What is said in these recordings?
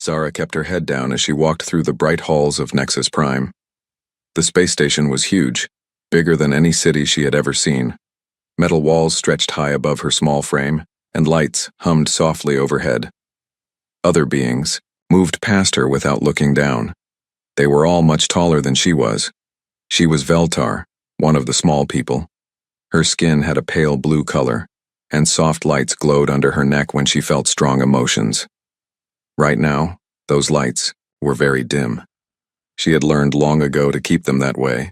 Zara kept her head down as she walked through the bright halls of Nexus Prime. The space station was huge, bigger than any city she had ever seen. Metal walls stretched high above her small frame, and lights hummed softly overhead. Other beings moved past her without looking down. They were all much taller than she was. She was Veltar, one of the small people. Her skin had a pale blue color, and soft lights glowed under her neck when she felt strong emotions. Right now, those lights were very dim. She had learned long ago to keep them that way.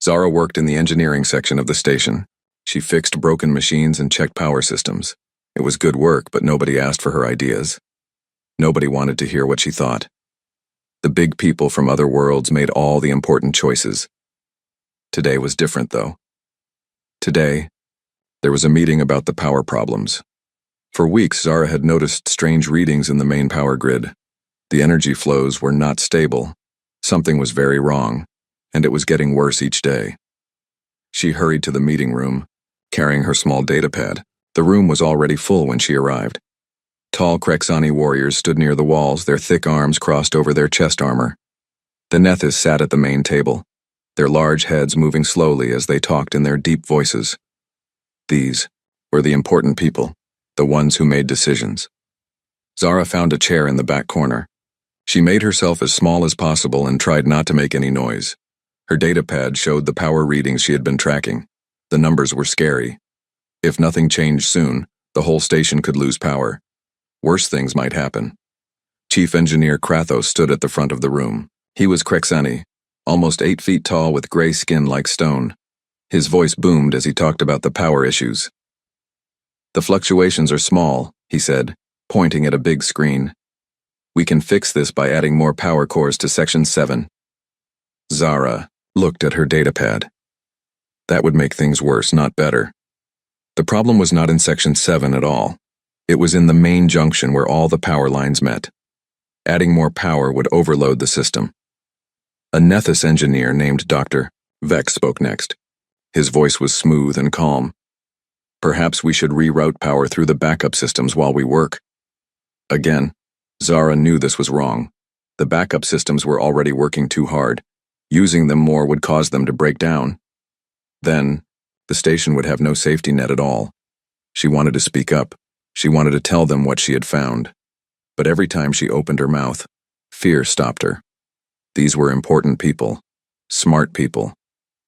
Zara worked in the engineering section of the station. She fixed broken machines and checked power systems. It was good work, but nobody asked for her ideas. Nobody wanted to hear what she thought. The big people from other worlds made all the important choices. Today was different, though. Today, there was a meeting about the power problems. For weeks, Zara had noticed strange readings in the main power grid. The energy flows were not stable. Something was very wrong, and it was getting worse each day. She hurried to the meeting room, carrying her small datapad. The room was already full when she arrived. Tall Krexani warriors stood near the walls, their thick arms crossed over their chest armor. The Nethys sat at the main table, their large heads moving slowly as they talked in their deep voices. These were the important people, the ones who made decisions. Zara found a chair in the back corner. She made herself as small as possible and tried not to make any noise. Her datapad showed the power readings she had been tracking. The numbers were scary. If nothing changed soon, the whole station could lose power. Worse things might happen. Chief Engineer Krathos stood at the front of the room. He was Krexani, almost 8 feet tall with gray skin like stone. His voice boomed as he talked about the power issues. "The fluctuations are small," he said, pointing at a big screen. "We can fix this by adding more power cores to Section 7. Zara looked at her datapad. That would make things worse, not better. The problem was not in Section 7 at all. It was in the main junction where all the power lines met. Adding more power would overload the system. A Nethys engineer named Dr. Vex spoke next. His voice was smooth and calm. "Perhaps we should reroute power through the backup systems while we work." Again, Zara knew this was wrong. The backup systems were already working too hard. Using them more would cause them to break down. Then, the station would have no safety net at all. She wanted to speak up. She wanted to tell them what she had found. But every time she opened her mouth, fear stopped her. These were important people. Smart people.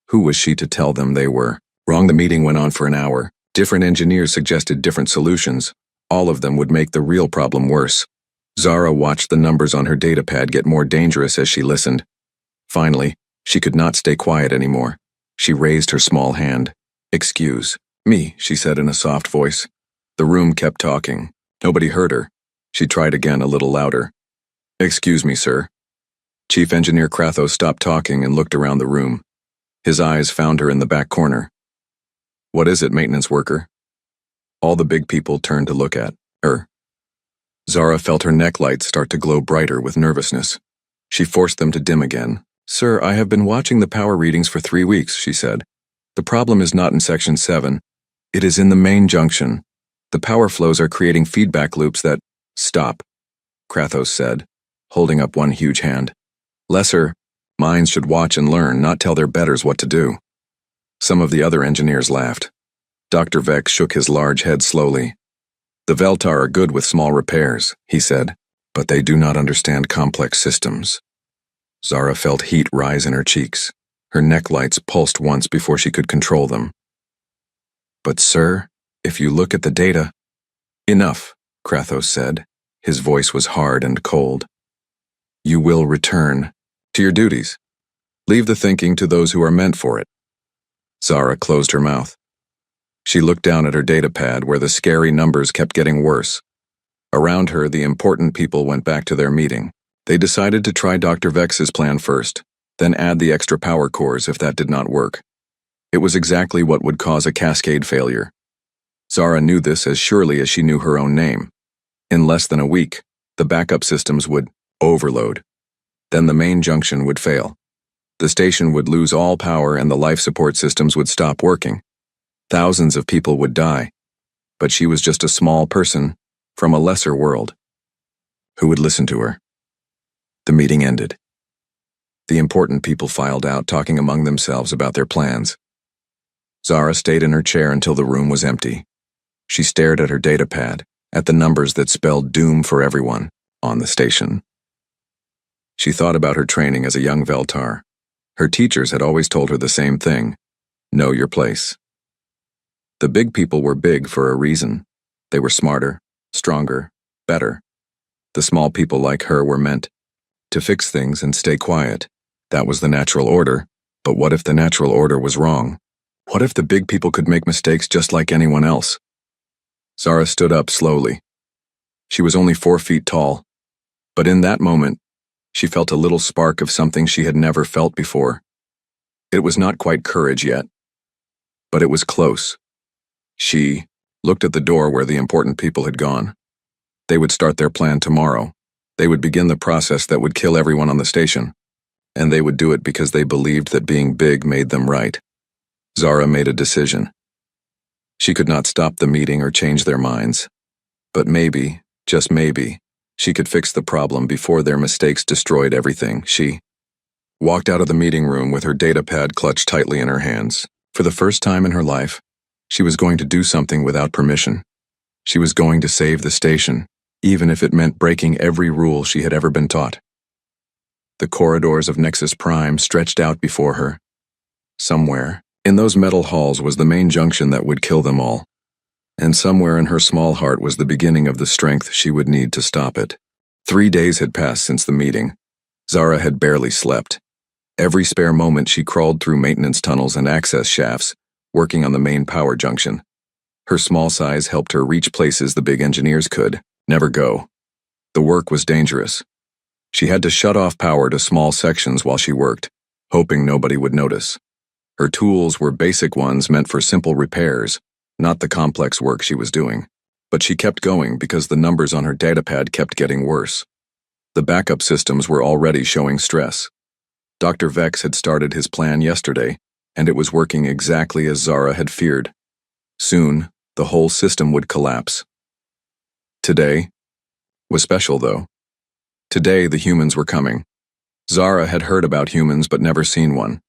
Who was she to tell them they were wrong? The meeting went on for an hour. Different engineers suggested different solutions. All of them would make the real problem worse. Zara watched the numbers on her datapad get more dangerous as she listened. Finally, she could not stay quiet anymore. She raised her small hand. "Excuse me," she said in a soft voice. The room kept talking. Nobody heard her. She tried again, a little louder. "Excuse me, sir." Chief Engineer Krathos stopped talking and looked around the room. His eyes found her in the back corner. "What is it, maintenance worker?" All the big people turned to look at her. Zara felt her neck lights start to glow brighter with nervousness. She forced them to dim again. "Sir, I have been watching the power readings for 3 weeks," she said. "The problem is not in Section 7. It is in the main junction. The power flows are creating feedback loops that—" "Stop," Krathos said, holding up one huge hand. "Lesser minds should watch and learn, not tell their betters what to do." Some of the other engineers laughed. Dr. Vex shook his large head slowly. "The Veltar are good with small repairs," he said, "but they do not understand complex systems." Zara felt heat rise in her cheeks. Her neck lights pulsed once before she could control them. "But sir, if you look at the data—" "Enough," Krathos said. His voice was hard and cold. "You will return to your duties. Leave the thinking to those who are meant for it." Zara closed her mouth. She looked down at her datapad where the scary numbers kept getting worse. Around her, the important people went back to their meeting. They decided to try Dr. Vex's plan first, then add the extra power cores if that did not work. It was exactly what would cause a cascade failure. Zara knew this as surely as she knew her own name. In less than a week, the backup systems would overload. Then the main junction would fail. The station would lose all power and the life support systems would stop working. Thousands of people would die. But she was just a small person from a lesser world. Who would listen to her? The meeting ended. The important people filed out, talking among themselves about their plans. Zara stayed in her chair until the room was empty. She stared at her datapad, at the numbers that spelled doom for everyone on the station. She thought about her training as a young Veltar. Her teachers had always told her the same thing: know your place. The big people were big for a reason. They were smarter, stronger, better. The small people like her were meant to fix things and stay quiet. That was the natural order, but what if the natural order was wrong? What if the big people could make mistakes just like anyone else? Zara stood up slowly. She was only 4 feet tall, but in that moment, she felt a little spark of something she had never felt before. It was not quite courage yet, but it was close. She looked at the door where the important people had gone. They would start their plan tomorrow. They would begin the process that would kill everyone on the station. And they would do it because they believed that being big made them right. Zara made a decision. She could not stop the meeting or change their minds. But maybe, just maybe, she could fix the problem before their mistakes destroyed everything. She walked out of the meeting room with her datapad clutched tightly in her hands. For the first time in her life, she was going to do something without permission. She was going to save the station, even if it meant breaking every rule she had ever been taught. The corridors of Nexus Prime stretched out before her. Somewhere, in those metal halls was the main junction that would kill them all. And somewhere in her small heart was the beginning of the strength she would need to stop it. 3 days had passed since the meeting. Zara had barely slept. Every spare moment she crawled through maintenance tunnels and access shafts, working on the main power junction. Her small size helped her reach places the big engineers could never go. The work was dangerous. She had to shut off power to small sections while she worked, hoping nobody would notice. Her tools were basic ones meant for simple repairs, not the complex work she was doing. But she kept going because the numbers on her datapad kept getting worse. The backup systems were already showing stress. Dr. Vex had started his plan yesterday, and it was working exactly as Zara had feared. Soon, the whole system would collapse. Today was special, though. Today, the humans were coming. Zara had heard about humans but never seen one.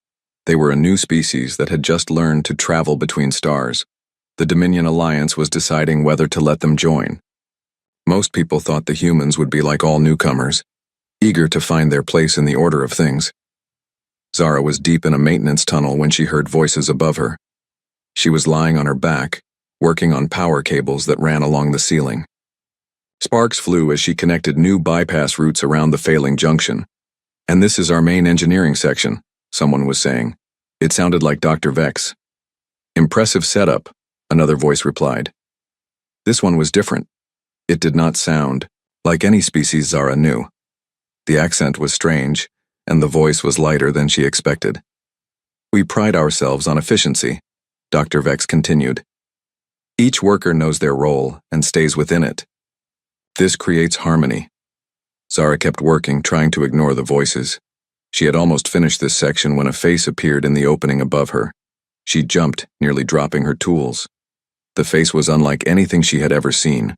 They were a new species that had just learned to travel between stars. The Dominion Alliance was deciding whether to let them join. Most people thought the humans would be like all newcomers, eager to find their place in the order of things. Zara was deep in a maintenance tunnel when she heard voices above her. She was lying on her back, working on power cables that ran along the ceiling. Sparks flew as she connected new bypass routes around the failing junction. "And this is our main engineering section," someone was saying. It sounded like Dr. Vex. "Impressive setup," another voice replied. This one was different. It did not sound like any species Zara knew. The accent was strange, and the voice was lighter than she expected. "We pride ourselves on efficiency," Dr. Vex continued. "Each worker knows their role and stays within it. This creates harmony." Zara kept working, trying to ignore the voices. She had almost finished this section when a face appeared in the opening above her. She jumped, nearly dropping her tools. The face was unlike anything she had ever seen.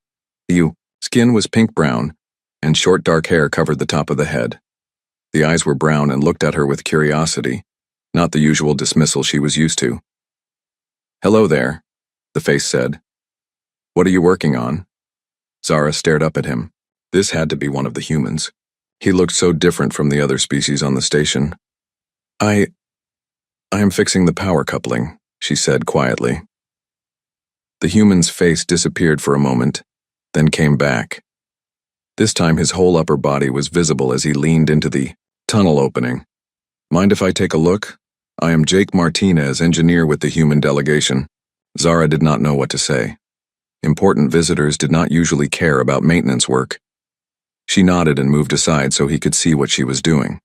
The skin was pink-brown, and short dark hair covered the top of the head. The eyes were brown and looked at her with curiosity, not the usual dismissal she was used to. "Hello there," the face said. "What are you working on?" Zara stared up at him. This had to be one of the humans. He looked so different from the other species on the station. I am fixing the power coupling," she said quietly. The human's face disappeared for a moment, then came back. This time his whole upper body was visible as he leaned into the tunnel opening. "Mind if I take a look? I am Jake Martinez, engineer with the human delegation." Zara did not know what to say. Important visitors did not usually care about maintenance work. She nodded and moved aside so he could see what she was doing.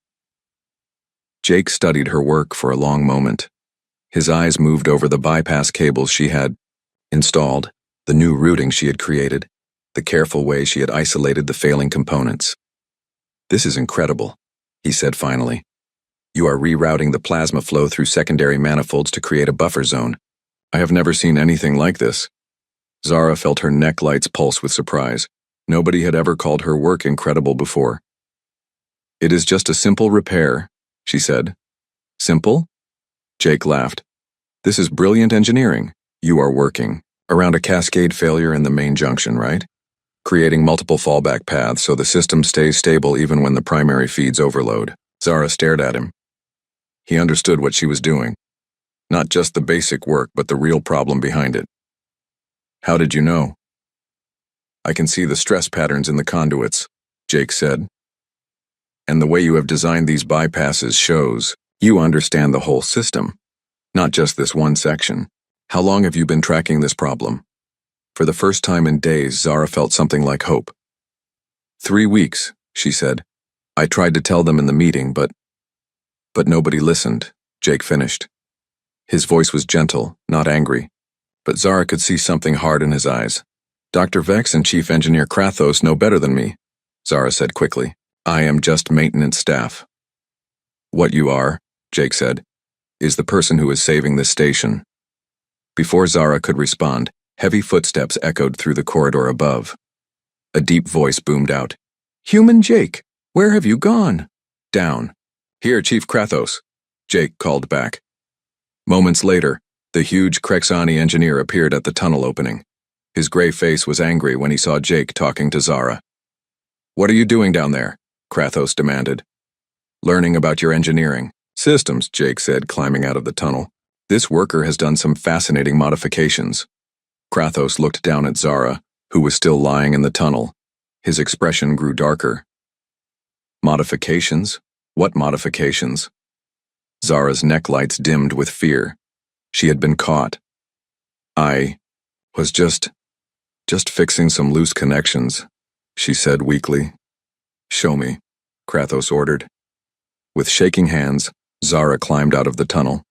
Jake studied her work for a long moment. His eyes moved over the bypass cables she had installed, the new routing she had created, the careful way she had isolated the failing components. "This is incredible," he said finally. "You are rerouting the plasma flow through secondary manifolds to create a buffer zone. I have never seen anything like this." Zara felt her neck lights pulse with surprise. Nobody had ever called her work incredible before. It is just a simple repair, she said. Simple? Jake laughed. This is brilliant engineering. You are working around a cascade failure in the main junction, right? Creating multiple fallback paths so the system stays stable even when the primary feeds overload. Zara stared at him. He understood what she was doing. Not just the basic work, but the real problem behind it. How did you know? I can see the stress patterns in the conduits, Jake said. And the way you have designed these bypasses shows you understand the whole system, not just this one section. How long have you been tracking this problem? For the first time in days, Zara felt something like hope. 3 weeks, she said. I tried to tell them in the meeting, but nobody listened, Jake finished. His voice was gentle, not angry, but Zara could see something hard in his eyes. Dr. Vex and Chief Engineer Krathos know better than me, Zara said quickly. I am just maintenance staff. What you are, Jake said, is the person who is saving this station. Before Zara could respond, heavy footsteps echoed through the corridor above. A deep voice boomed out. Human Jake, where have you gone? Down. Here, Chief Krathos, Jake called back. Moments later, the huge Krexani engineer appeared at the tunnel opening. His gray face was angry when he saw Jake talking to Zara. What are you doing down there? Krathos demanded. Learning about your engineering systems, Jake said, climbing out of the tunnel. This worker has done some fascinating modifications. Krathos looked down at Zara, who was still lying in the tunnel. His expression grew darker. Modifications? What modifications? Zara's neck lights dimmed with fear. She had been caught. I was just fixing some loose connections, she said weakly. Show me, Krathos ordered. With shaking hands, Zara climbed out of the tunnel.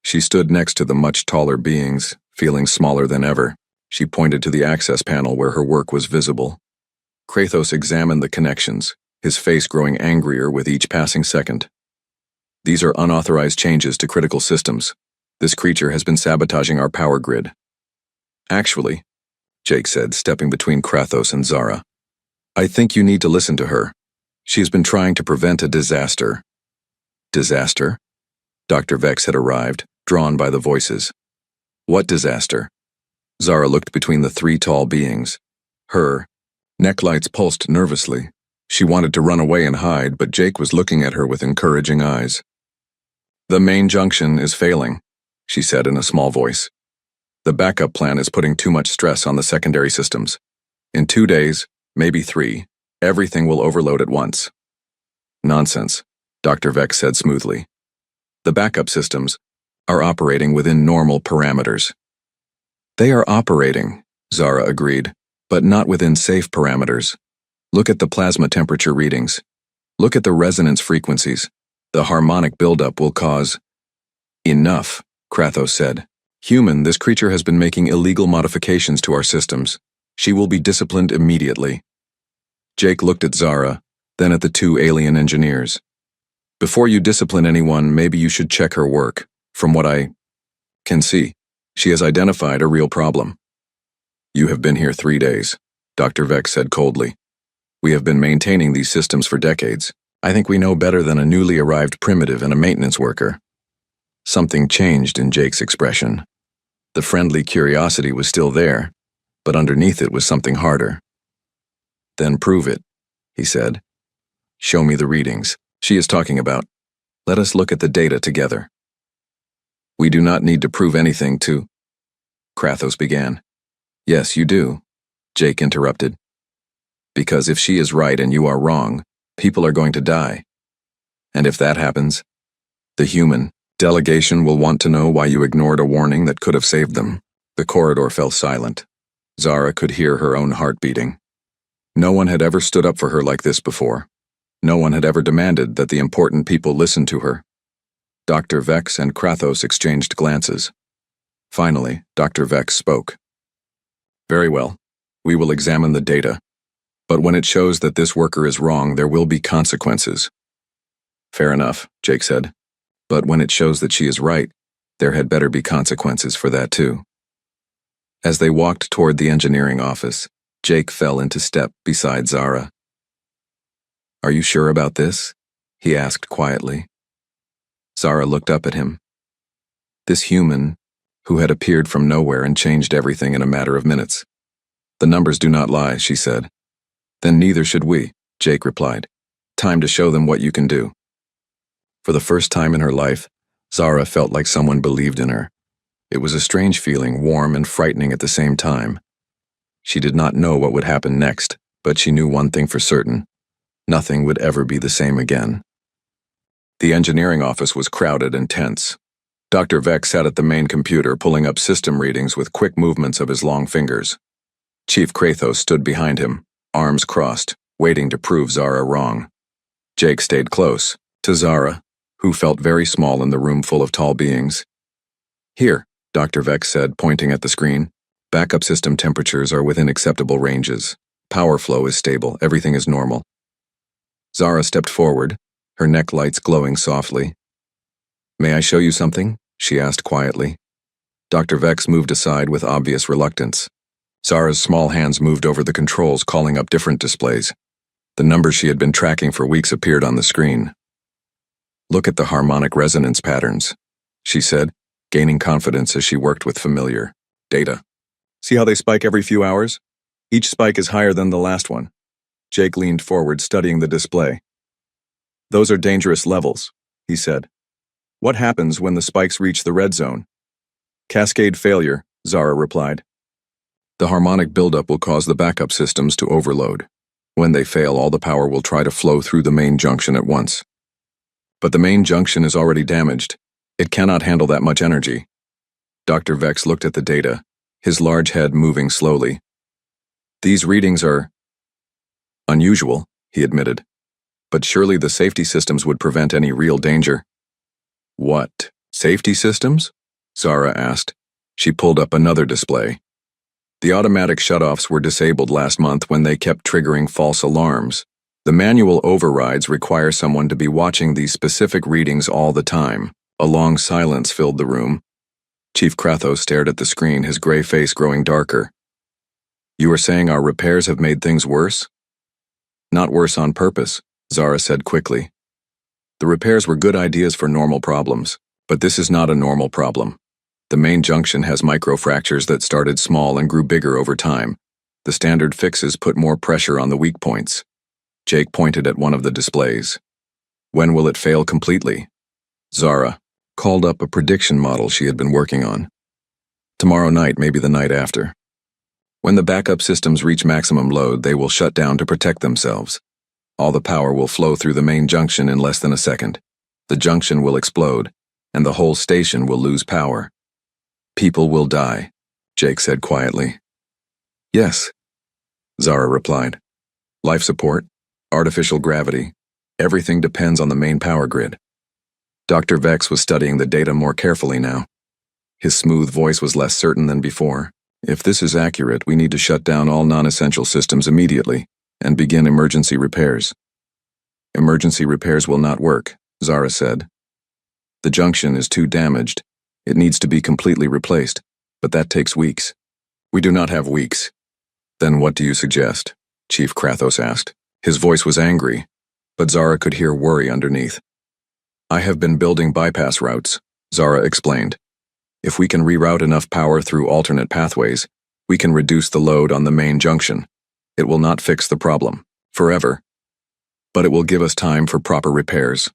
She stood next to the much taller beings, feeling smaller than ever. She pointed to the access panel where her work was visible. Krathos examined the connections, his face growing angrier with each passing second. These are unauthorized changes to critical systems. This creature has been sabotaging our power grid. Actually, Jake said, stepping between Krathos and Zara, I think you need to listen to her. She has been trying to prevent a disaster. Disaster? Dr. Vex had arrived, drawn by the voices. What disaster? Zara looked between the 3 tall beings. Her necklights pulsed nervously. She wanted to run away and hide, but Jake was looking at her with encouraging eyes. The main junction is failing, she said in a small voice. The backup plan is putting too much stress on the secondary systems. In 2 days, maybe 3, everything will overload at once. Nonsense, Dr. Vex said smoothly. The backup systems are operating within normal parameters. They are operating, Zara agreed, but not within safe parameters. Look at the plasma temperature readings. Look at the resonance frequencies. The harmonic buildup will cause... Enough, Krathos said. Human, this creature has been making illegal modifications to our systems. She will be disciplined immediately. Jake looked at Zara, then at the 2 alien engineers. Before you discipline anyone, maybe you should check her work. From what I can see, she has identified a real problem. You have been here 3 days, Dr. Vex said coldly. We have been maintaining these systems for decades. I think we know better than a newly arrived primitive and a maintenance worker. Something changed in Jake's expression. The friendly curiosity was still there, but underneath it was something harder. Then prove it, he said. Show me the readings she is talking about. Let us look at the data together. We do not need to prove anything to... Krathos began. Yes, you do, Jake interrupted. Because if she is right and you are wrong, people are going to die. And if that happens, the human delegation will want to know why you ignored a warning that could have saved them. The corridor fell silent. Zara could hear her own heart beating. No one had ever stood up for her like this before. No one had ever demanded that the important people listen to her. Dr. Vex and Krathos exchanged glances. Finally, Dr. Vex spoke. Very well. We will examine the data. But when it shows that this worker is wrong, there will be consequences. Fair enough, Jake said. But when it shows that she is right, there had better be consequences for that too. As they walked toward the engineering office, Jake fell into step beside Zara. Are you sure about this? he asked quietly. Zara looked up at him. This human, who had appeared from nowhere and changed everything in a matter of minutes. The numbers do not lie, she said. Then neither should we, Jake replied. Time to show them what you can do. For the first time in her life, Zara felt like someone believed in her. It was a strange feeling, warm and frightening at the same time. She did not know what would happen next, but she knew one thing for certain. Nothing would ever be the same again. The engineering office was crowded and tense. Dr. Vex sat at the main computer pulling up system readings with quick movements of his long fingers. Chief Kratos stood behind him, arms crossed, waiting to prove Zara wrong. Jake stayed close, to Zara, who felt very small in the room full of tall beings. Here, Dr. Vex said, pointing at the screen. Backup system temperatures are within acceptable ranges. Power flow is stable, everything is normal. Zara stepped forward, her neck lights glowing softly. May I show you something? She asked quietly. Dr. Vex moved aside with obvious reluctance. Zara's small hands moved over the controls, calling up different displays. The numbers she had been tracking for weeks appeared on the screen. Look at the harmonic resonance patterns, she said, gaining confidence as she worked with familiar data. See how they spike every few hours? Each spike is higher than the last one. Jake leaned forward, studying the display. Those are dangerous levels, he said. What happens when the spikes reach the red zone? Cascade failure, Zara replied. The harmonic buildup will cause the backup systems to overload. When they fail, all the power will try to flow through the main junction at once. But the main junction is already damaged. It cannot handle that much energy. Dr. Vex looked at the data, his large head moving slowly. These readings are unusual, he admitted. But surely the safety systems would prevent any real danger. What? Safety systems? Zara asked. She pulled up another display. The automatic shutoffs were disabled last month when they kept triggering false alarms. The manual overrides require someone to be watching these specific readings all the time. A long silence filled the room. Chief Kratos stared at the screen, his gray face growing darker. You are saying our repairs have made things worse? Not worse on purpose, Zara said quickly. The repairs were good ideas for normal problems, but this is not a normal problem. The main junction has microfractures that started small and grew bigger over time. The standard fixes put more pressure on the weak points. Jake pointed at one of the displays. When will it fail completely? Zara called up a prediction model she had been working on. Tomorrow night, maybe the night after. When the backup systems reach maximum load, they will shut down to protect themselves. All the power will flow through the main junction in less than a second. The junction will explode, and the whole station will lose power. People will die, Jake said quietly. Yes, Zara replied. Life support, artificial gravity, everything depends on the main power grid. Dr. Vex was studying the data more carefully now. His smooth voice was less certain than before. If this is accurate, we need to shut down all non-essential systems immediately and begin emergency repairs. Emergency repairs will not work, Zara said. The junction is too damaged. It needs to be completely replaced, but that takes weeks. We do not have weeks. Then what do you suggest? Chief Kratos asked. His voice was angry, but Zara could hear worry underneath. I have been building bypass routes, Zara explained. If we can reroute enough power through alternate pathways, we can reduce the load on the main junction. It will not fix the problem, forever, but it will give us time for proper repairs.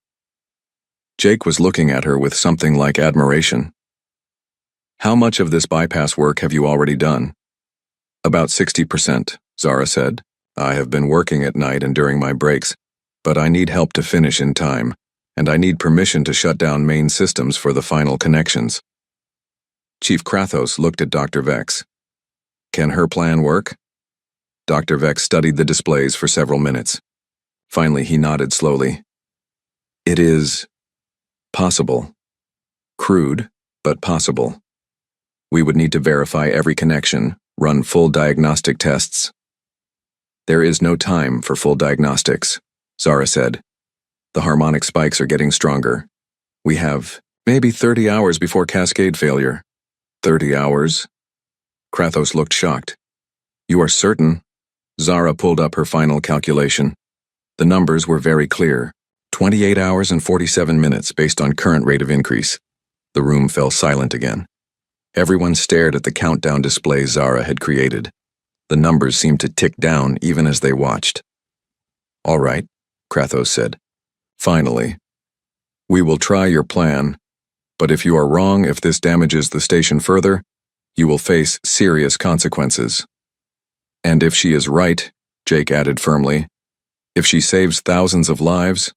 Jake was looking at her with something like admiration. How much of this bypass work have you already done? About 60%, Zara said. I have been working at night and during my breaks, but I need help to finish in time, and I need permission to shut down main systems for the final connections. Chief Kratos looked at Dr. Vex. Can her plan work? Dr. Vex studied the displays for several minutes. Finally, he nodded slowly. It is possible. Crude, but possible. We would need to verify every connection, run full diagnostic tests. There is no time for full diagnostics, Zara said. The harmonic spikes are getting stronger. We have maybe 30 hours before cascade failure. 30 hours? Kratos looked shocked. You are certain? Zara pulled up her final calculation. The numbers were very clear. 28 hours and 47 minutes based on current rate of increase. The room fell silent again. Everyone stared at the countdown display Zara had created. The numbers seemed to tick down even as they watched. "All right," Kratos said. "Finally. We will try your plan, but if you are wrong, if this damages the station further, you will face serious consequences." "And if she is right," Jake added firmly, "if she saves thousands of lives,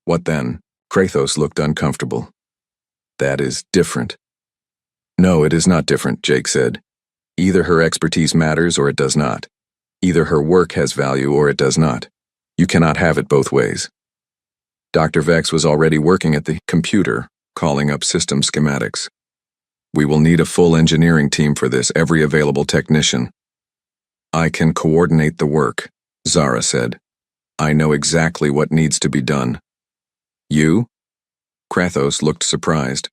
what then?" Kratos looked uncomfortable. "That is different." "No, it is not different," Jake said. "Either her expertise matters or it does not. Either her work has value or it does not. You cannot have it both ways." Dr. Vex was already working at the computer, calling up system schematics. "We will need a full engineering team for this, every available technician." "I can coordinate the work," Zara said. "I know exactly what needs to be done." "You?" Kratos looked surprised.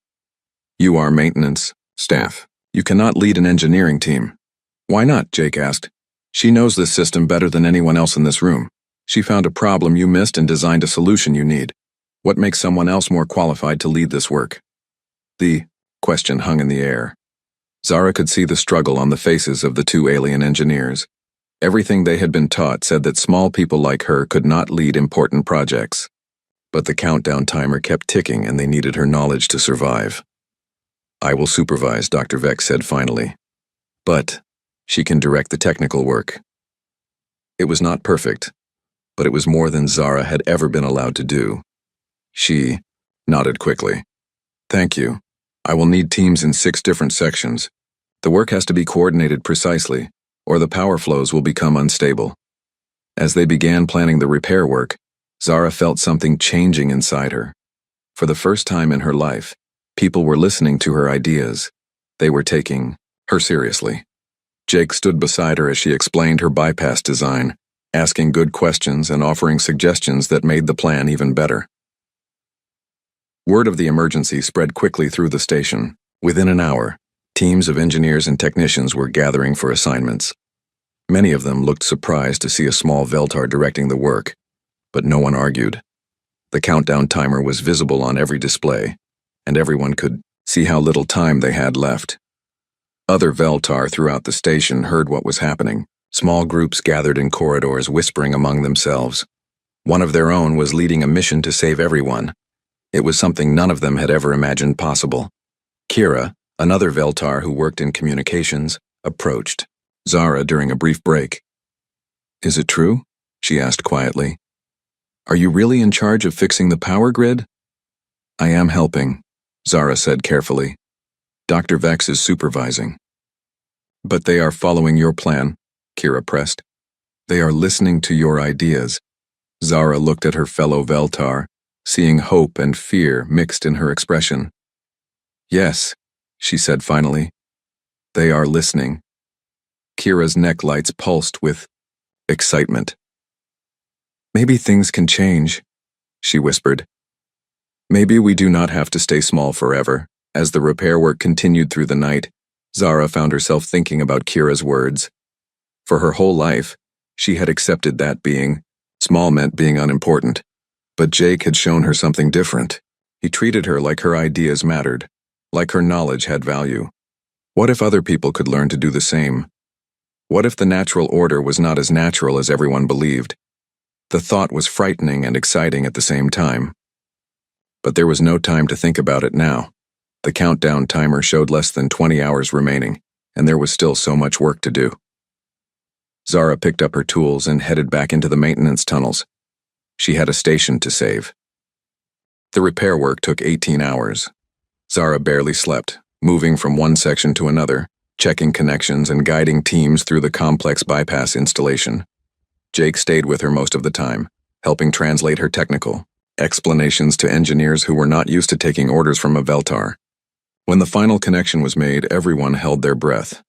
"You are maintenance staff. You cannot lead an engineering team." "Why not?" Jake asked. "She knows this system better than anyone else in this room. She found a problem you missed and designed a solution you need. What makes someone else more qualified to lead this work?" The question hung in the air. Zara could see the struggle on the faces of the two alien engineers. Everything they had been taught said that small people like her could not lead important projects. But the countdown timer kept ticking and they needed her knowledge to survive. "I will supervise," Dr. Vex said finally. "But she can direct the technical work." It was not perfect, but it was more than Zara had ever been allowed to do. She nodded quickly. "Thank you. I will need teams in 6 different sections. The work has to be coordinated precisely, or the power flows will become unstable." As they began planning the repair work, Zara felt something changing inside her. For the first time in her life, people were listening to her ideas. They were taking her seriously. Jake stood beside her as she explained her bypass design, asking good questions and offering suggestions that made the plan even better. Word of the emergency spread quickly through the station. Within an hour, teams of engineers and technicians were gathering for assignments. Many of them looked surprised to see a small Veltar directing the work, but no one argued. The countdown timer was visible on every display, and everyone could see how little time they had left. Other Veltar throughout the station heard what was happening. Small groups gathered in corridors, whispering among themselves. One of their own was leading a mission to save everyone. It was something none of them had ever imagined possible. Kira, another Veltar who worked in communications, approached Zara during a brief break. "Is it true?" she asked quietly. "Are you really in charge of fixing the power grid?" "I am helping," Zara said carefully. "Dr. Vex is supervising." "But they are following your plan," Kira pressed. "They are listening to your ideas." Zara looked at her fellow Veltar, seeing hope and fear mixed in her expression. "Yes," she said finally. "They are listening." Kira's neck lights pulsed with excitement. "Maybe things can change," she whispered. "Maybe we do not have to stay small forever." As the repair work continued through the night, Zara found herself thinking about Kira's words. For her whole life, she had accepted that being small meant being unimportant. But Jake had shown her something different. He treated her like her ideas mattered, like her knowledge had value. What if other people could learn to do the same? What if the natural order was not as natural as everyone believed? The thought was frightening and exciting at the same time. But there was no time to think about it now. The countdown timer showed less than 20 hours remaining, and there was still so much work to do. Zara picked up her tools and headed back into the maintenance tunnels. She had a station to save. The repair work took 18 hours. Zara barely slept, moving from one section to another, checking connections and guiding teams through the complex bypass installation. Jake stayed with her most of the time, helping translate her technical explanations to engineers who were not used to taking orders from a Veltar. When the final connection was made, everyone held their breath.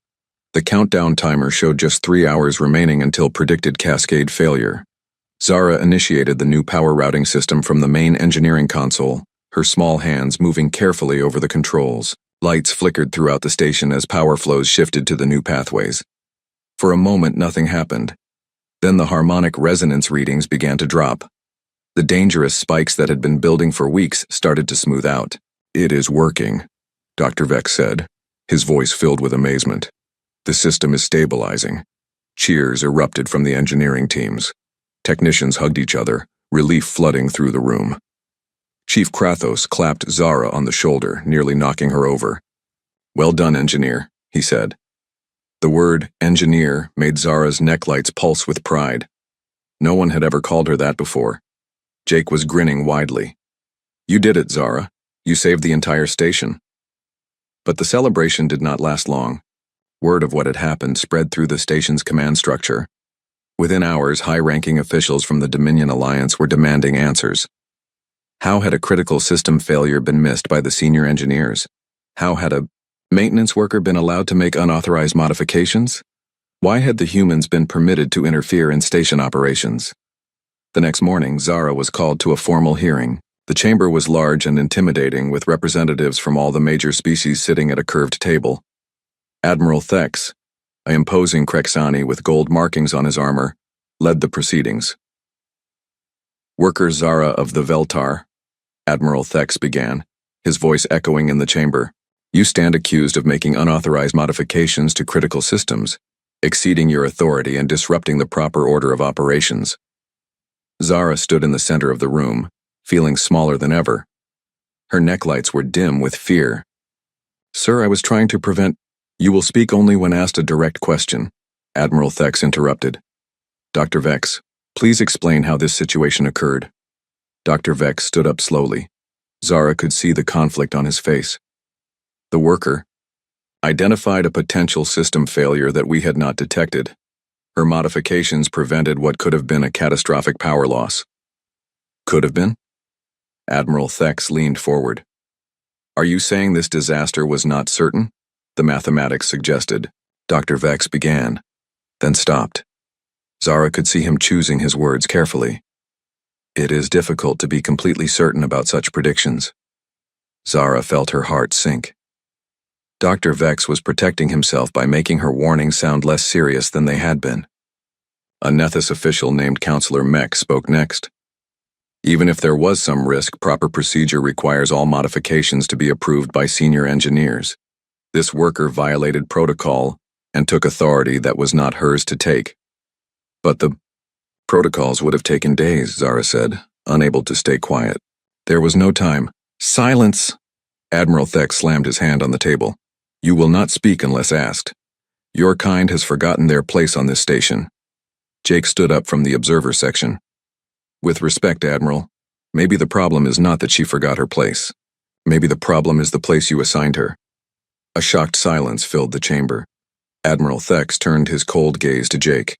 The countdown timer showed just 3 hours remaining until predicted cascade failure. Zara initiated the new power routing system from the main engineering console, her small hands moving carefully over the controls. Lights flickered throughout the station as power flows shifted to the new pathways. For a moment, nothing happened. Then the harmonic resonance readings began to drop. The dangerous spikes that had been building for weeks started to smooth out. "It is working," Dr. Vex said, his voice filled with amazement. "The system is stabilizing." Cheers erupted from the engineering teams. Technicians hugged each other, relief flooding through the room. Chief Krathos clapped Zara on the shoulder, nearly knocking her over. "Well done, engineer," he said. The word engineer made Zara's necklights pulse with pride. No one had ever called her that before. Jake was grinning widely. "You did it, Zara. You saved the entire station." But the celebration did not last long. Word of what had happened spread through the station's command structure. Within hours, high-ranking officials from the Dominion Alliance were demanding answers. How had a critical system failure been missed by the senior engineers? How had a maintenance worker been allowed to make unauthorized modifications? Why had the humans been permitted to interfere in station operations? The next morning, Zara was called to a formal hearing. The chamber was large and intimidating, with representatives from all the major species sitting at a curved table. Admiral Thex, an imposing Krexani with gold markings on his armor, led the proceedings. "Worker Zara of the Veltar," Admiral Thex began, his voice echoing in the chamber. "You stand accused of making unauthorized modifications to critical systems, exceeding your authority and disrupting the proper order of operations." Zara stood in the center of the room, feeling smaller than ever. Her necklights were dim with fear. "Sir, I was trying to prevent—" "You will speak only when asked a direct question," Admiral Thex interrupted. "Dr. Vex, please explain how this situation occurred." Dr. Vex stood up slowly. Zara could see the conflict on his face. "The worker identified a potential system failure that we had not detected. Her modifications prevented what could have been a catastrophic power loss." "Could have been?" Admiral Thex leaned forward. "Are you saying this disaster was not certain?" the mathematics suggested. Dr. Vex began, then stopped. Zara could see him choosing his words carefully. "It is difficult to be completely certain about such predictions." Zara felt her heart sink. Dr. Vex was protecting himself by making her warnings sound less serious than they had been. A Nethys official named Counselor Mech spoke next. "Even if there was some risk, proper procedure requires all modifications to be approved by senior engineers. This worker violated protocol and took authority that was not hers to take." "But the protocols would have taken days," Zara said, unable to stay quiet. "There was no time." "Silence!" Admiral Thex slammed his hand on the table. "You will not speak unless asked. Your kind has forgotten their place on this station." Jake stood up from the observer section. "With respect, Admiral, maybe the problem is not that she forgot her place. Maybe the problem is the place you assigned her." A shocked silence filled the chamber. Admiral Thex turned his cold gaze to Jake.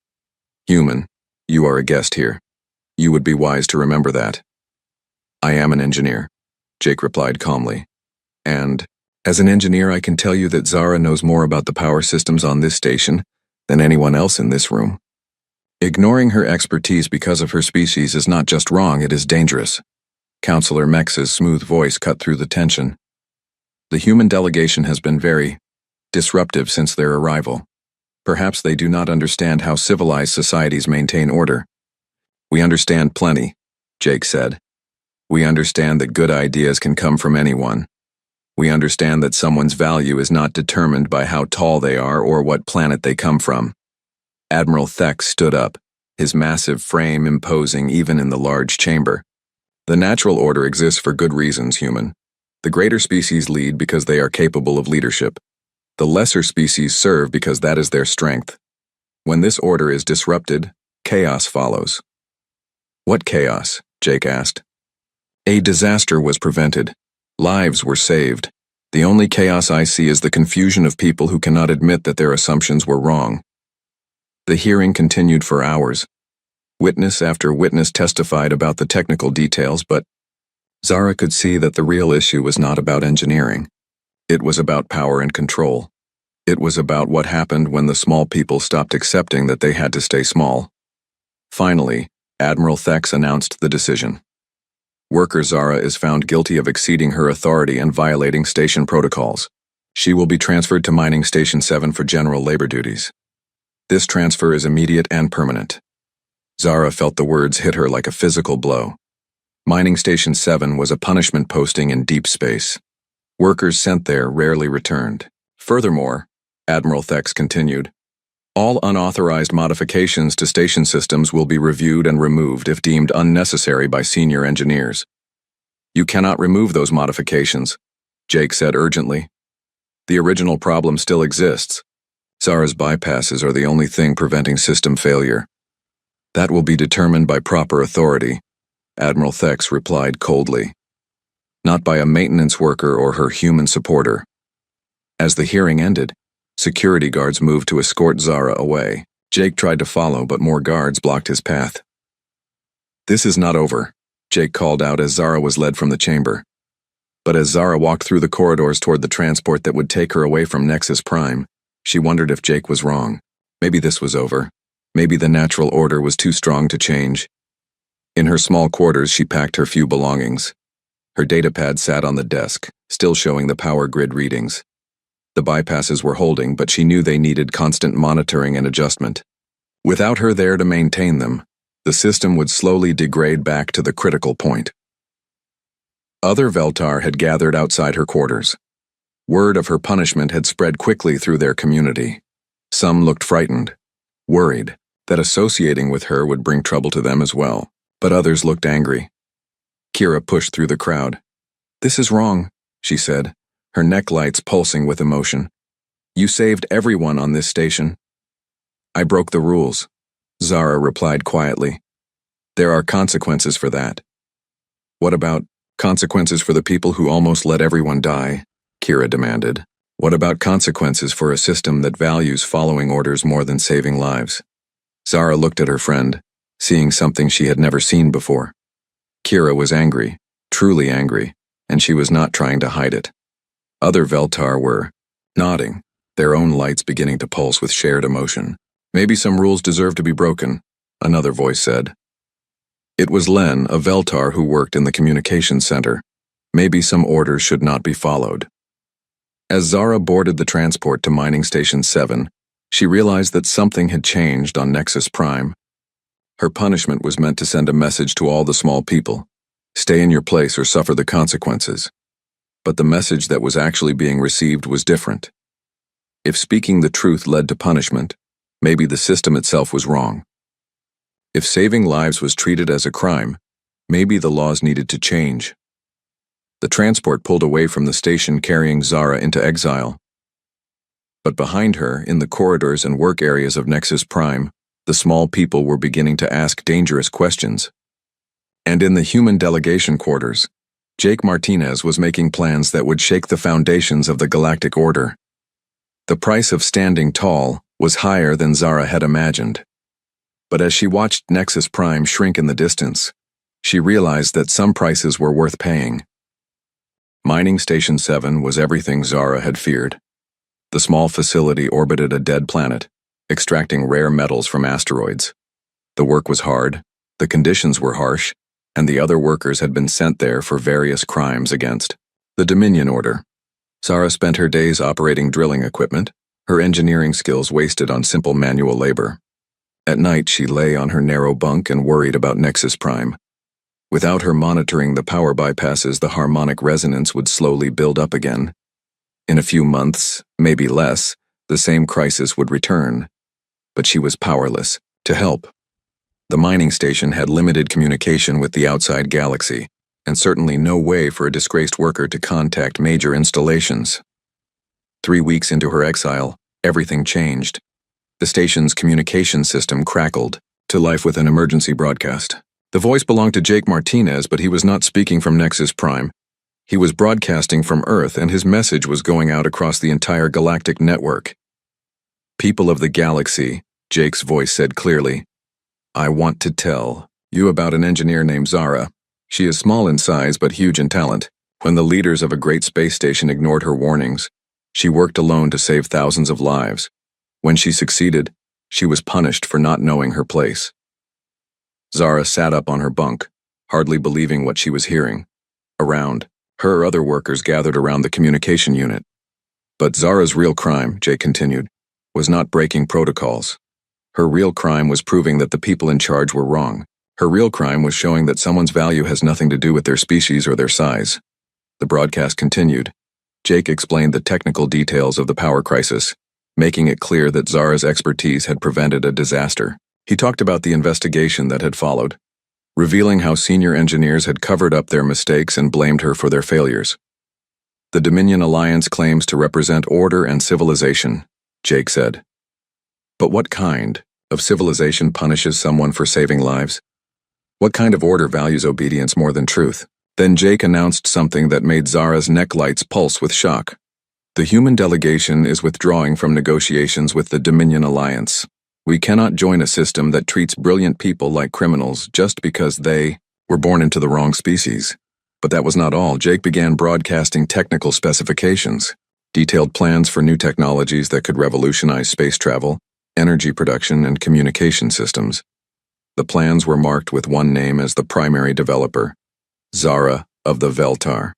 "Human, you are a guest here. You would be wise to remember that." "I am an engineer," Jake replied calmly. "And, as an engineer, I can tell you that Zara knows more about the power systems on this station than anyone else in this room. Ignoring her expertise because of her species is not just wrong, it is dangerous." Counselor Mex's smooth voice cut through the tension. "The human delegation has been very disruptive since their arrival. Perhaps they do not understand how civilized societies maintain order." "We understand plenty," Jake said. "We understand that good ideas can come from anyone. We understand that someone's value is not determined by how tall they are or what planet they come from." Admiral Thex stood up, his massive frame imposing even in the large chamber. "The natural order exists for good reasons, human. The greater species lead because they are capable of leadership. The lesser species serve because that is their strength. When this order is disrupted, chaos follows." "What chaos?" Jake asked. "A disaster was prevented. Lives were saved. The only chaos I see is the confusion of people who cannot admit that their assumptions were wrong." The hearing continued for hours. Witness after witness testified about the technical details, but Zara could see that the real issue was not about engineering. It was about power and control. It was about what happened when the small people stopped accepting that they had to stay small. Finally, Admiral Thex announced the decision. Worker Zara is found guilty of exceeding her authority and violating station protocols. She will be transferred to Mining Station 7 for general labor duties. This transfer is immediate and permanent. Zara felt the words hit her like a physical blow. Mining Station 7 was a punishment posting in deep space. Workers sent there rarely returned. Furthermore, Admiral Thex continued, all unauthorized modifications to station systems will be reviewed and removed if deemed unnecessary by senior engineers. You cannot remove those modifications, Jake said urgently. The original problem still exists. Zara's bypasses are the only thing preventing system failure. That will be determined by proper authority, Admiral Thex replied coldly. Not by a maintenance worker or her human supporter. As the hearing ended, security guards moved to escort Zara away. Jake tried to follow, but more guards blocked his path. This is not over, Jake called out as Zara was led from the chamber. But as Zara walked through the corridors toward the transport that would take her away from Nexus Prime, she wondered if Jake was wrong. Maybe this was over. Maybe the natural order was too strong to change. In her small quarters, she packed her few belongings. Her datapad sat on the desk, still showing the power grid readings. The bypasses were holding, but she knew they needed constant monitoring and adjustment. Without her there to maintain them, the system would slowly degrade back to the critical point. Other Veltar had gathered outside her quarters. Word of her punishment had spread quickly through their community. Some looked frightened, worried that associating with her would bring trouble to them as well, but others looked angry. Kira pushed through the crowd. "This is wrong," she said, her neck lights pulsing with emotion. "You saved everyone on this station." "I broke the rules," Zara replied quietly. "There are consequences for that." "What about consequences for the people who almost let everyone die?" Kira demanded. "What about consequences for a system that values following orders more than saving lives?" Zara looked at her friend, seeing something she had never seen before. Kira was angry, truly angry, and she was not trying to hide it. Other Veltar were nodding, their own lights beginning to pulse with shared emotion. "Maybe some rules deserve to be broken," another voice said. It was Len, a Veltar who worked in the communications center. Maybe some orders should not be followed. As Zara boarded the transport to Mining Station 7, she realized that something had changed on Nexus Prime. Her punishment was meant to send a message to all the small people: stay in your place or suffer the consequences. But the message that was actually being received was different. If speaking the truth led to punishment, maybe the system itself was wrong. If saving lives was treated as a crime, maybe the laws needed to change. The transport pulled away from the station, carrying Zara into exile. But behind her, in the corridors and work areas of Nexus Prime, the small people were beginning to ask dangerous questions. And in the human delegation quarters, Jake Martinez was making plans that would shake the foundations of the galactic order. The price of standing tall was higher than Zara had imagined. But as she watched Nexus Prime shrink in the distance, she realized that some prices were worth paying. Mining Station 7 was everything Zara had feared. The small facility orbited a dead planet, extracting rare metals from asteroids. The work was hard, the conditions were harsh, and the other workers had been sent there for various crimes against the Dominion Order. Zara spent her days operating drilling equipment, her engineering skills wasted on simple manual labor. At night, she lay on her narrow bunk and worried about Nexus Prime. Without her monitoring the power bypasses, the harmonic resonance would slowly build up again. In a few months, maybe less, the same crisis would return. But she was powerless to help. The mining station had limited communication with the outside galaxy, and certainly no way for a disgraced worker to contact major installations. 3 weeks into her exile, everything changed. The station's communication system crackled to life with an emergency broadcast. The voice belonged to Jake Martinez, but he was not speaking from Nexus Prime. He was broadcasting from Earth, and his message was going out across the entire galactic network. "People of the galaxy," Jake's voice said clearly, "I want to tell you about an engineer named Zara. She is small in size but huge in talent. When the leaders of a great space station ignored her warnings, she worked alone to save thousands of lives. When she succeeded, she was punished for not knowing her place." Zara sat up on her bunk, hardly believing what she was hearing. Around her, other workers gathered around the communication unit. But Zara's real crime, Jake continued, was not breaking protocols. Her real crime was proving that the people in charge were wrong. Her real crime was showing that someone's value has nothing to do with their species or their size. The broadcast continued. Jake explained the technical details of the power crisis, making it clear that Zara's expertise had prevented a disaster. He talked about the investigation that had followed, revealing how senior engineers had covered up their mistakes and blamed her for their failures. The Dominion Alliance claims to represent order and civilization, Jake said. But what kind of civilization punishes someone for saving lives? What kind of order values obedience more than truth? Then Jake announced something that made Zara's neck lights pulse with shock. The human delegation is withdrawing from negotiations with the Dominion Alliance. We cannot join a system that treats brilliant people like criminals just because they were born into the wrong species. But that was not all. Jake began broadcasting technical specifications, detailed plans for new technologies that could revolutionize space travel, energy production, and communication systems. The plans were marked with one name as the primary developer, Zara of the Veltar.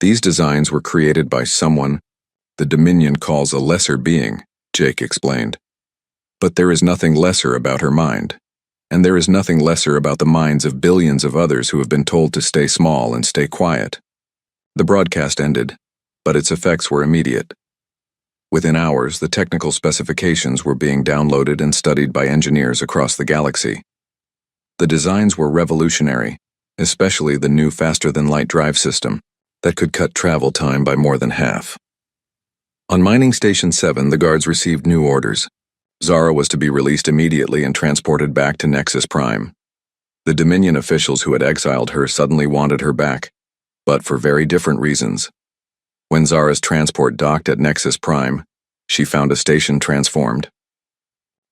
These designs were created by someone the Dominion calls a lesser being, Jake explained. But there is nothing lesser about her mind. And there is nothing lesser about the minds of billions of others who have been told to stay small and stay quiet. The broadcast ended, but its effects were immediate. Within hours, the technical specifications were being downloaded and studied by engineers across the galaxy. The designs were revolutionary, especially the new faster-than-light drive system that could cut travel time by more than half. On Mining Station 7, the guards received new orders. Zara was to be released immediately and transported back to Nexus Prime. The Dominion officials who had exiled her suddenly wanted her back, but for very different reasons. When Zara's transport docked at Nexus Prime, she found a station transformed.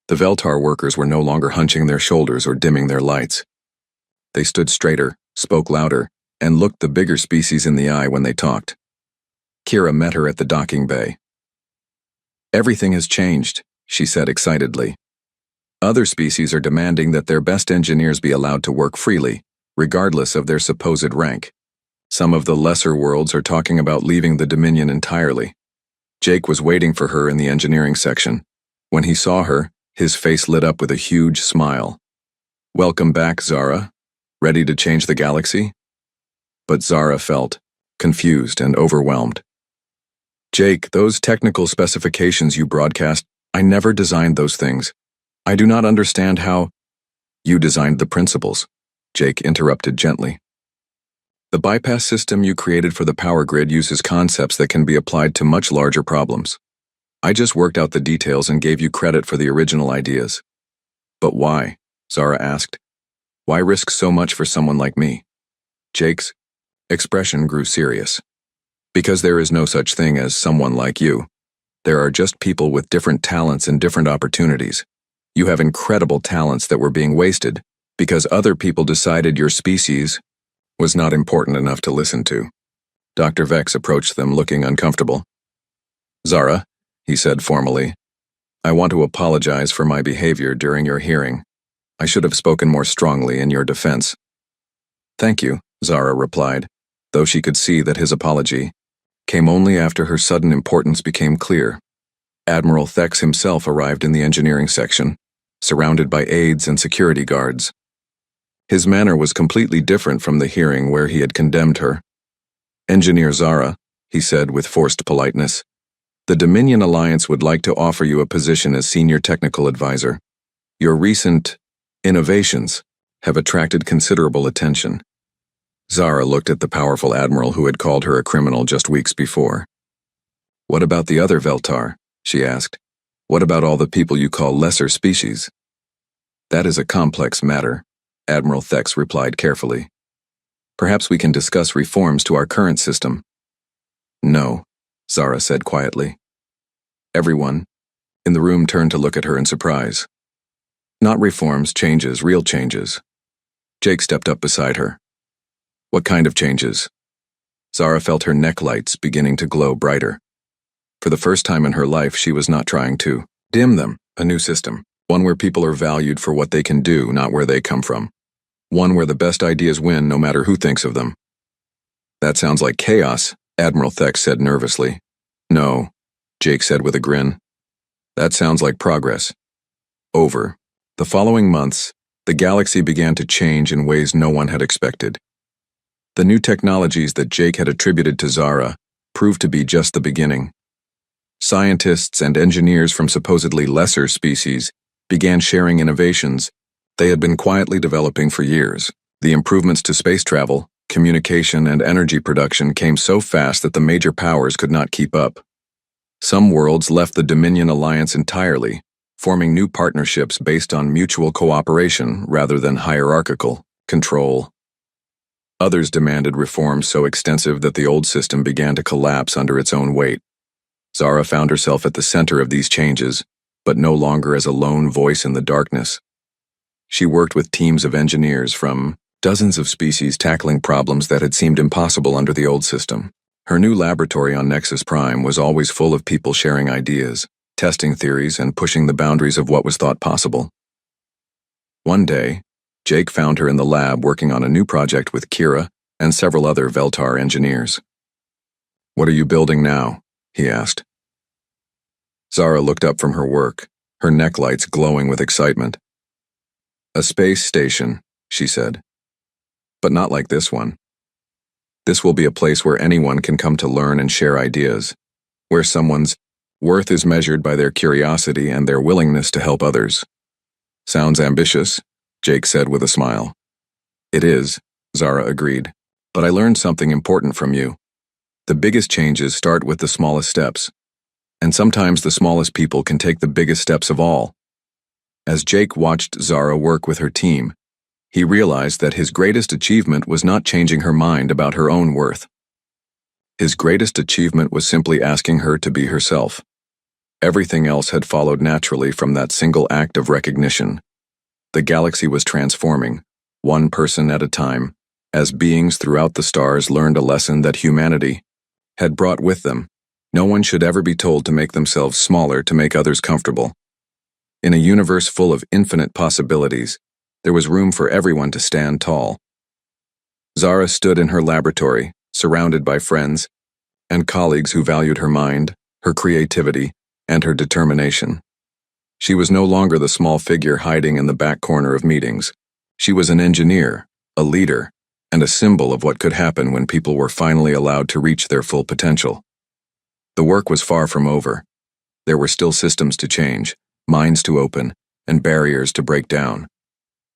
The Veltar workers were no longer hunching their shoulders or dimming their lights. They stood straighter, spoke louder, and looked the bigger species in the eye when they talked. Kira met her at the docking bay. "Everything has changed," she said excitedly. "Other species are demanding that their best engineers be allowed to work freely, regardless of their supposed rank. Some of the lesser worlds are talking about leaving the Dominion entirely." Jake was waiting for her in the engineering section. When he saw her, his face lit up with a huge smile. "Welcome back, Zara. Ready to change the galaxy?" But Zara felt confused and overwhelmed. "Jake, those technical specifications you broadcast, I never designed those things. I do not understand how—" "You designed the principles," Jake interrupted gently. "The bypass system you created for the power grid uses concepts that can be applied to much larger problems. I just worked out the details and gave you credit for the original ideas." "But why?" Zara asked. "Why risk so much for someone like me?" Jake's expression grew serious. "Because there is no such thing as someone like you. There are just people with different talents and different opportunities. You have incredible talents that were being wasted because other people decided your species was not important enough to listen to." Dr. Vex approached them, looking uncomfortable. "Zara," he said formally, "I want to apologize for my behavior during your hearing. I should have spoken more strongly in your defense." "Thank you," Zara replied, though she could see that his apology came only after her sudden importance became clear. Admiral Thex himself arrived in the engineering section, surrounded by aides and security guards. His manner was completely different from the hearing where he had condemned her. "Engineer Zara," he said with forced politeness, "the Dominion Alliance would like to offer you a position as senior technical advisor. Your recent innovations have attracted considerable attention." Zara looked at the powerful admiral who had called her a criminal just weeks before. "What about the other Veltar?" she asked. "What about all the people you call lesser species?" "That is a complex matter," Admiral Thex replied carefully. "Perhaps we can discuss reforms to our current system." "No," Zara said quietly. Everyone in the room turned to look at her in surprise. "Not reforms, changes, real changes." Jake stepped up beside her. "What kind of changes?" Zara felt her neck lights beginning to glow brighter. For the first time in her life, she was not trying to dim them. A new system, one where people are valued for what they can do, not where they come from. One where the best ideas win no matter who thinks of them. "That sounds like chaos," Admiral Thex said nervously. "No," Jake said with a grin. "That sounds like progress." Over the following months, The galaxy began to change in ways no one had expected. The new technologies that Jake had attributed to Zara proved to be just the beginning. Scientists and engineers from supposedly lesser species began sharing innovations they had been quietly developing for years. The improvements to space travel, communication, and energy production came so fast that the major powers could not keep up. Some worlds left the Dominion alliance entirely, forming new partnerships based on mutual cooperation rather than hierarchical control. Others demanded reforms so extensive that the old system began to collapse under its own weight. Zara found herself at the center of these changes, but no longer as a lone voice in the darkness. She worked with teams of engineers from dozens of species tackling problems that had seemed impossible under the old system. Her new laboratory on Nexus Prime was always full of people sharing ideas, testing theories, and pushing the boundaries of what was thought possible. One day, Jake found her in the lab working on a new project with Kira and several other Veltar engineers. "What are you building now?" he asked. Zara looked up from her work, her neck lights glowing with excitement. "A space station," she said. "But not like this one. This will be a place where anyone can come to learn and share ideas, where someone's worth is measured by their curiosity and their willingness to help others." "Sounds ambitious," Jake said with a smile. "It is," Zara agreed, "but I learned something important from you. The biggest changes start with the smallest steps, and sometimes the smallest people can take the biggest steps of all." As Jake watched Zara work with her team, he realized that his greatest achievement was not changing her mind about her own worth. His greatest achievement was simply asking her to be herself. Everything else had followed naturally from that single act of recognition. The galaxy was transforming, one person at a time, as beings throughout the stars learned a lesson that humanity had brought with them. No one should ever be told to make themselves smaller to make others comfortable. In a universe full of infinite possibilities, there was room for everyone to stand tall. Zara stood in her laboratory, surrounded by friends and colleagues who valued her mind, her creativity, and her determination. She was no longer the small figure hiding in the back corner of meetings. She was an engineer, a leader, and a symbol of what could happen when people were finally allowed to reach their full potential. The work was far from over. There were still systems to change, minds to open, and barriers to break down.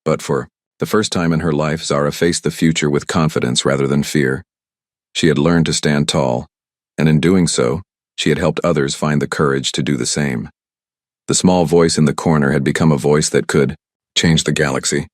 But for the first time in her life, Zara faced the future with confidence rather than fear. She had learned to stand tall, and in doing so, she had helped others find the courage to do the same. The small voice in the corner had become a voice that could change the galaxy.